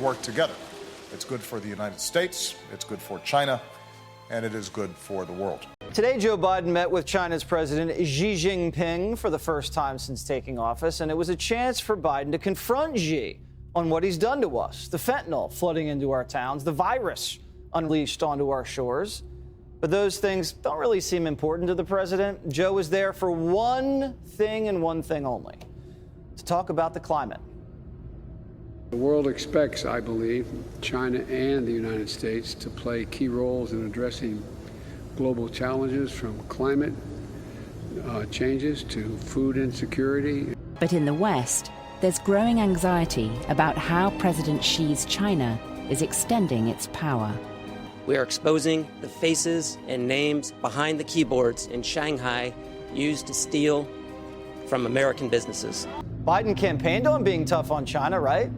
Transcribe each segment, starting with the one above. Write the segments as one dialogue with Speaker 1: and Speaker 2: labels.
Speaker 1: work together. It's good for the United States, it's good for China, and it is good for the world.
Speaker 2: Today, Joe Biden met with China's President Xi Jinping for the first time since taking office, and it was a chance for Biden to confront Xi on what he's done to us, the fentanyl flooding into our towns, the virus unleashed onto our shores. But those things don't really seem important to the president. Joe was there for one thing and one thing only, to talk about the climate.
Speaker 3: The world expects, I believe, China and the United States to play key roles in addressing global challenges from climate changes to food insecurity.
Speaker 4: But in the West, there's growing anxiety about how President Xi's China is extending its power.
Speaker 5: We are exposing the faces and names behind the keyboards in Shanghai used to steal from American businesses.
Speaker 2: Biden campaigned on being tough on China, right?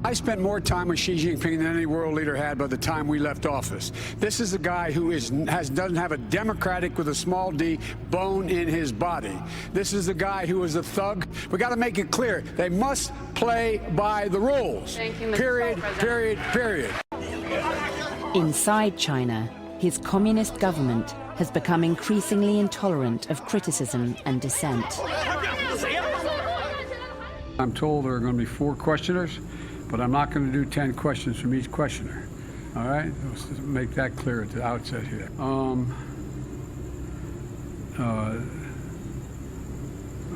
Speaker 3: I spent more time with Xi Jinping than any world leader had by the time we left office. This is a guy who doesn't have a democratic with a small d bone in his body. This is a guy who is a thug. We got to make it clear. They must play by the rules.
Speaker 6: Thank you, Mr.
Speaker 3: Period, period, period.
Speaker 4: Inside China, his communist government has become increasingly intolerant of criticism and dissent.
Speaker 3: I'm told there are going to be 4 questioners, but I'm not going to do 10 questions from each questioner. All right? Let's just make that clear at the outset here.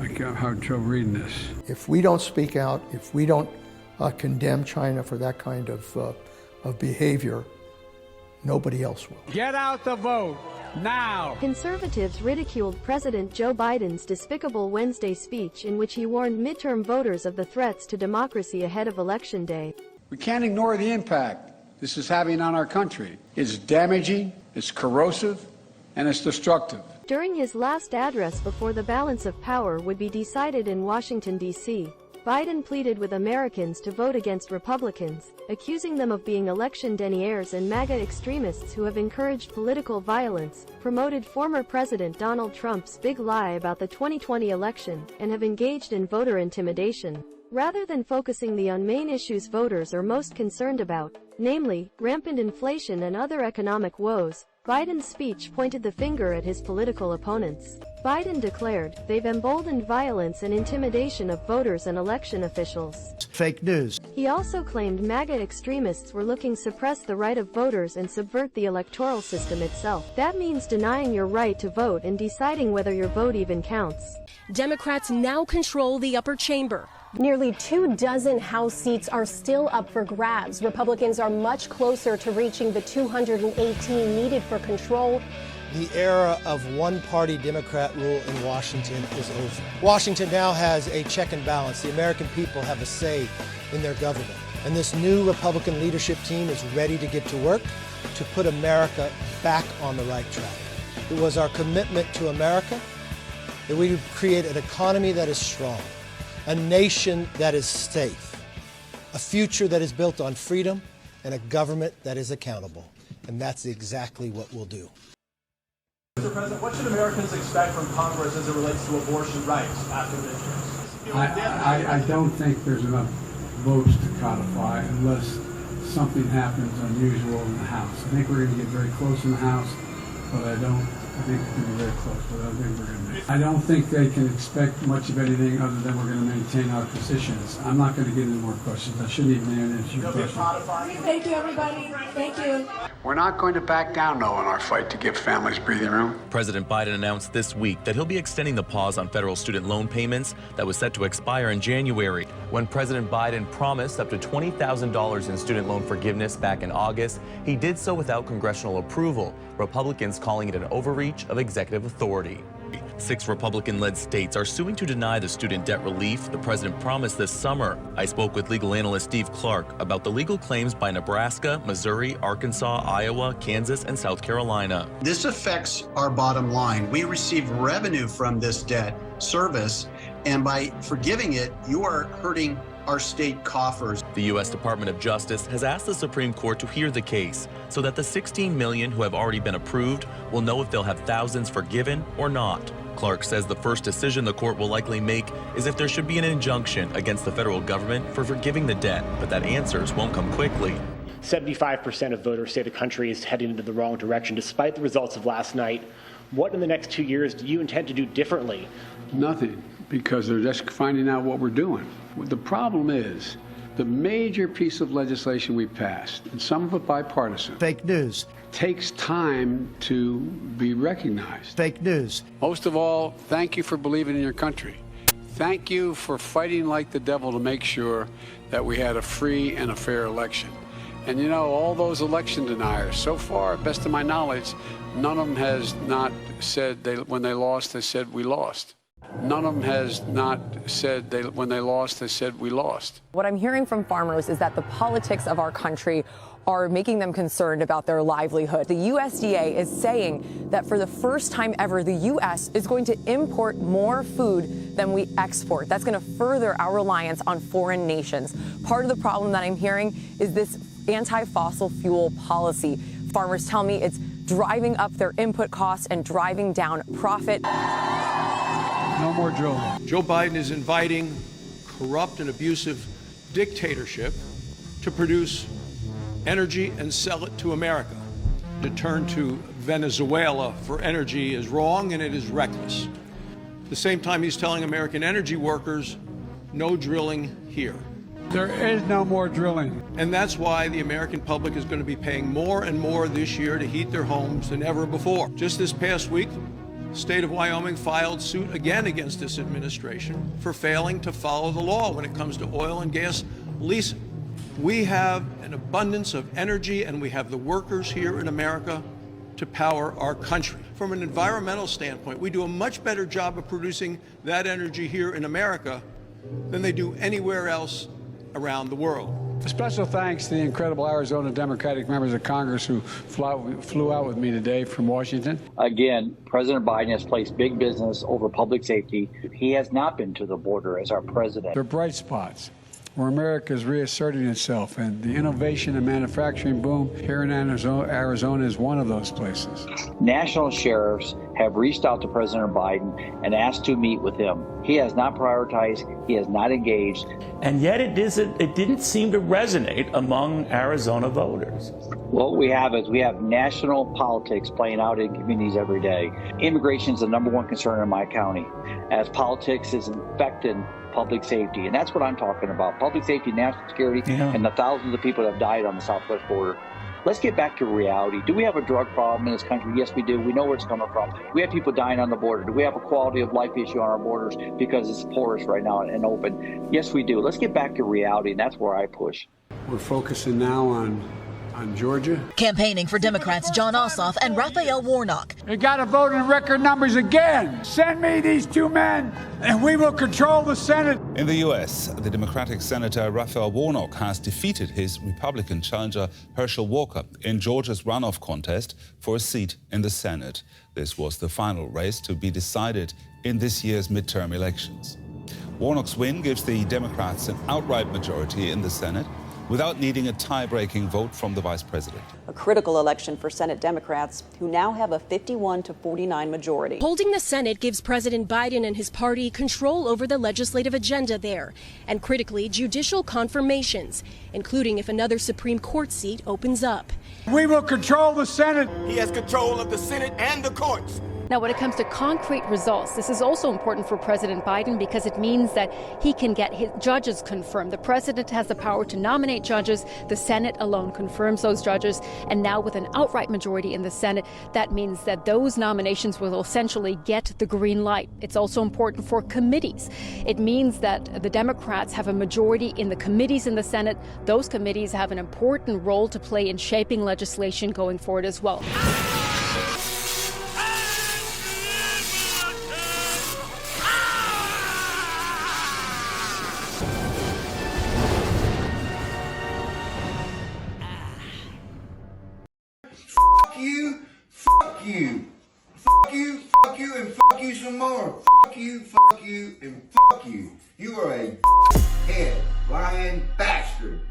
Speaker 3: I got hard trouble reading this.
Speaker 7: If we don't speak out, if we don't condemn China for that kind of behavior, nobody else will.
Speaker 3: Get out the vote now.
Speaker 8: Conservatives ridiculed President Joe Biden's despicable Wednesday speech in which he warned midterm voters of the threats to democracy ahead of Election Day.
Speaker 3: We can't ignore the impact this is having on our country. It's damaging, it's corrosive, and it's destructive.
Speaker 8: During his last address before the balance of power would be decided in Washington, D.C., Biden pleaded with Americans to vote against Republicans, accusing them of being election deniers and MAGA extremists who have encouraged political violence, promoted former President Donald Trump's big lie about the 2020 election, and have engaged in voter intimidation. Rather than focusing on main issues voters are most concerned about, namely, rampant inflation and other economic woes, Biden's speech pointed the finger at his political opponents. Biden declared, they've emboldened violence and intimidation of voters and election officials.
Speaker 7: Fake news.
Speaker 8: He also claimed MAGA extremists were looking to suppress the right of voters and subvert the electoral system itself. That means denying your right to vote and deciding whether your vote even counts.
Speaker 9: Democrats now control the upper chamber.
Speaker 10: Nearly 24 House seats are still up for grabs. Republicans are much closer to reaching the 218 needed for control.
Speaker 11: The era of one-party Democrat rule in Washington is over. Washington now has a check and balance. The American people have a say in their government. And this new Republican leadership team is ready to get to work to put America back on the right track. It was our commitment to America that we would create an economy that is strong, a nation that is safe, a future that is built on freedom, and a government that is accountable. And that's exactly what we'll do.
Speaker 12: Mr. President, what should Americans expect from Congress as it relates to abortion rights after the midterms?
Speaker 3: I don't think there's enough votes to codify unless something happens unusual in the House. I think we're going to get very close in the House, but I think it's going to be very close, but I don't think we're going to make. I don't think they can expect much of anything other than we're going to maintain our positions. I'm not going to get into more questions. I shouldn't even answer your question.
Speaker 10: Thank you, everybody. Thank you.
Speaker 3: We're not going to back down, though, in our fight to give families breathing room.
Speaker 13: President Biden announced this week that he'll be extending the pause on federal student loan payments that was set to expire in January. When President Biden promised up to $20,000 in student loan forgiveness back in August, he did so without congressional approval, Republicans calling it an overreach of executive authority. 6 Republican-led states are suing to deny the student debt relief the president promised this summer. I spoke with legal analyst Steve Clark about the legal claims by Nebraska, Missouri, Arkansas, Iowa, Kansas, and South Carolina.
Speaker 14: This affects our bottom line. We receive revenue from this debt service, and by forgiving it, you are hurting our state coffers.
Speaker 13: The U.S. Department of Justice has asked the Supreme Court to hear the case so that the 16 million who have already been approved will know if they'll have thousands forgiven or not. Clark says the first decision the court will likely make is if there should be an injunction against the federal government for forgiving the debt, but that answers won't come quickly.
Speaker 6: 75% of voters say the country is heading into the wrong direction despite the results of last night. What in the next 2 years do you intend to do differently?
Speaker 3: Nothing, because they're just finding out what we're doing. The problem is the major piece of legislation we passed, and some of it bipartisan,
Speaker 11: Fake news.
Speaker 3: takes time to be recognized.
Speaker 11: Fake news.
Speaker 3: Most of all, thank you for believing in your country. Thank you for fighting like the devil to make sure that we had a free and a fair election. And you know, all those election deniers, so far, best of my knowledge, none of them has not said when they lost, they said we lost. None of them has not said when they lost, they said we lost.
Speaker 15: What I'm hearing from farmers is that the politics of our country are making them concerned about their livelihood. The USDA is saying that for the first time ever, the U.S. is going to import more food than we export. That's going to further our reliance on foreign nations. Part of the problem that I'm hearing is this anti-fossil fuel policy. Farmers tell me it's driving up their input costs and driving down profit.
Speaker 3: No more drilling.
Speaker 16: Joe Biden is inviting corrupt and abusive dictatorship to produce energy and sell it to America. To turn to Venezuela for energy is wrong and it is reckless. At the same time, he's telling American energy workers, no drilling here.
Speaker 3: There is no more drilling.
Speaker 16: And that's why the American public is going to be paying more and more this year to heat their homes than ever before. Just this past week, the state of Wyoming filed suit again against this administration for failing to follow the law when it comes to oil and gas leasing. We have an abundance of energy and we have the workers here in America to power our country. From an environmental standpoint, we do a much better job of producing that energy here in America than they do anywhere else around the world.
Speaker 3: A special thanks to the incredible Arizona Democratic members of Congress who flew out with me today from Washington.
Speaker 17: Again, President Biden has placed big business over public safety. He has not been to the border as our president.
Speaker 3: They're bright spots where America is reasserting itself, and the innovation and manufacturing boom here in Arizona is one of those places.
Speaker 17: National sheriffs have reached out to President Biden and asked to meet with him. He has not prioritized, he has not engaged.
Speaker 18: And yet it didn't seem to resonate among Arizona voters.
Speaker 17: What we have is national politics playing out in communities every day. Immigration is the #1 concern in my county, as politics is infecting public safety. And that's what I'm talking about. Public safety, national security, and the thousands of people that have died on the southwest border. Let's get back to reality. Do we have a drug problem in this country? Yes, we do. We know where it's coming from. We have people dying on the border. Do we have a quality of life issue on our borders because it's porous right now and open? Yes, we do. Let's get back to reality, and that's where I push.
Speaker 3: We're focusing now on Georgia.
Speaker 19: Campaigning for Democrats John Ossoff and Raphael Warnock.
Speaker 3: You got to vote in record numbers again. Send me these two men, and we will control the Senate.
Speaker 20: In the U.S., the Democratic Senator Raphael Warnock has defeated his Republican challenger Herschel Walker in Georgia's runoff contest for a seat in the Senate. This was the final race to be decided in this year's midterm elections. Warnock's win gives the Democrats an outright majority in the Senate, without needing a tie-breaking vote from the vice president.
Speaker 21: A critical election for Senate Democrats, who now have a 51-49 majority.
Speaker 9: Holding the Senate gives President Biden and his party control over the legislative agenda there, and critically, judicial confirmations, including if another Supreme Court seat opens up.
Speaker 3: We will control the Senate.
Speaker 22: He has control of the Senate and the courts.
Speaker 23: Now, when it comes to concrete results, this is also important for President Biden because it means that he can get his judges confirmed. The president has the power to nominate judges. The Senate alone confirms those judges. And now with an outright majority in the Senate, that means that those nominations will essentially get the green light. It's also important for committees. It means that the Democrats have a majority in the committees in the Senate. Those committees have an important role to play in shaping legislation going forward as well.
Speaker 24: Fuck you, and fuck you some more. Fuck you, and fuck you. You are a head lying bastard.